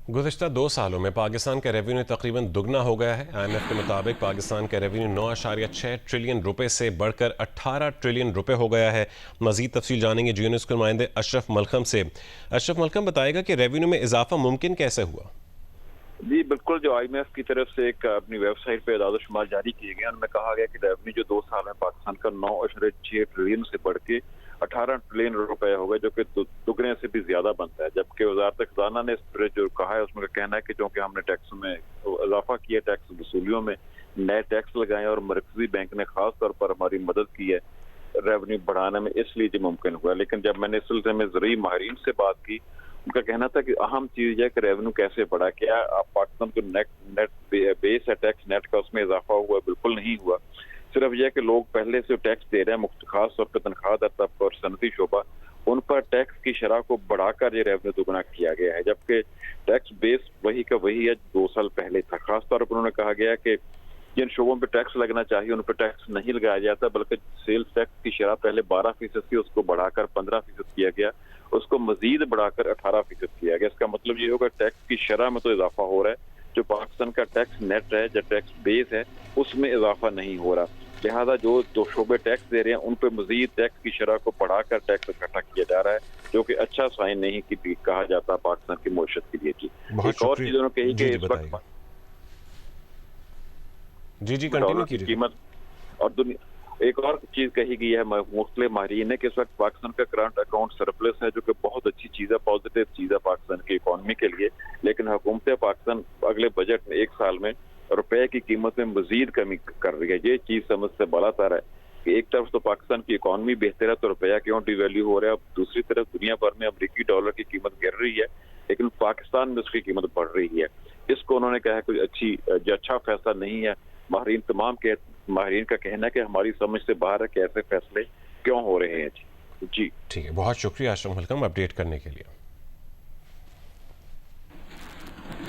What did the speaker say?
गुज़िश्ता 2 सालों में पाकिस्तान का रेवेन्यू तकरीबन दुगना हो गया है। IMF के मुताबिक पाकिस्तान का रेवेन्यू 9.6 ट्रिलियन रुपए से बढ़कर 18 ट्रिलियन रुपए हो गया है। मज़ीद तफसील जानेंगे GNews के नुमाइंदे अशरफ मलकम से। अशरफ मलकम बताएगा कि रेवेन्यू में इजाफा मुमकिन कैसे हुआ? जी बिल्कुल, जो IMF की तरफ से एक अपनी वेबसाइट पे इदाद-ओ-शुमार जारी किए गए, उनमें कहा गया कि रेवेन्यू जो 2 साल में पाकिस्तान का 9.6 ट्रिलियन से बढ़ के 18 ट्रिलियन रुपए हो गए, जो कि दुगने से भी ज्यादा बनता है। जबकि वजारत खजाना ने इस पर जो कहा है, उसमें कहना है कि क्योंकि हमने टैक्स में इजाफा किया, टैक्स वसूलियों में नए टैक्स लगाए और मरकजी बैंक ने खास तौर पर हमारी मदद की है रेवेन्यू बढ़ाने में, इसलिए जो मुमकिन हुआ। लेकिन जब मैंने इस सिलसिले में ज़रूरी माहिरीन से बात की, उनका कहना था कि अहम चीज है कि रेवेन्यू कैसे बढ़ा। क्या आप पाकिस्तान को नेट बेस है टैक्स नेट का, उसमें इजाफा हुआ? बिल्कुल नहीं हुआ। सिर्फ यह कि लोग पहले से टैक्स दे रहे हैं, खास तौर पर तनख्वाहदार तबका और सनती शोबा, उन पर टैक्स की शरह को बढ़ाकर ये रेवेन्यू दोगुना किया गया है। जबकि टैक्स बेस वही का वही है 2 साल पहले था। खास तौर पर उन्होंने कहा गया कि जिन शोबों पर टैक्स लगना चाहिए उन पर टैक्स नहीं लगाया जाता, बल्कि सेल्स टैक्स की शरह पहले 12% थी, उसको बढ़ाकर 15% किया गया, उसको मजीद बढ़ाकर 18% किया गया। इसका मतलब ये होगा टैक्स की शरह में तो इजाफा हो रहा है, जो पाकिस्तान का टैक्स नेट है, जो टैक्स बेस है, उसमें इजाफा नहीं हो रहा। लिहाजा जो 2 शोबे टैक्स दे रहे हैं उन पर मजीद टैक्स की शरह को बढ़ाकर टैक्स इकट्ठा किया जा रहा है, जो कि अच्छा साइन नहीं की कहा जाता पाकिस्तान की मईशत के लिए। की एक और चीज उन्होंने कही कि इस वक्त कंटिन्यू कीजिए। कीमत और एक और चीज कही गई है मुख्तलिफ माहिरीन ने कि इस वक्त पाकिस्तान का करंट अकाउंट सरप्लस है, जो कि बहुत अच्छी चीज है, पॉजिटिव चीज है पाकिस्तान की इकॉनमी के लिए। लेकिन हुकूमत पाकिस्तान अगले बजट में 1 साल में रुपए की कीमत में मजीद कमी कर रही है। ये चीज समझ से बालातर है कि एक तरफ तो पाकिस्तान की इकॉनमी बेहतर है तो रुपया क्यों डिवैल्यू हो रहा है, दूसरी तरफ दुनिया भर में अमरीकी डॉलर की कीमत गिर रही है, लेकिन पाकिस्तान में उसकी कीमत बढ़ रही है। इसको उन्होंने कहा कोई अच्छा फैसला नहीं है। माहिरीन का कहना है कि हमारी समझ से बाहर है कि ऐसे फैसले क्यों हो रहे हैं। जी ठीक है, बहुत शुक्रिया अशरफ मलकम अपडेट करने के लिए।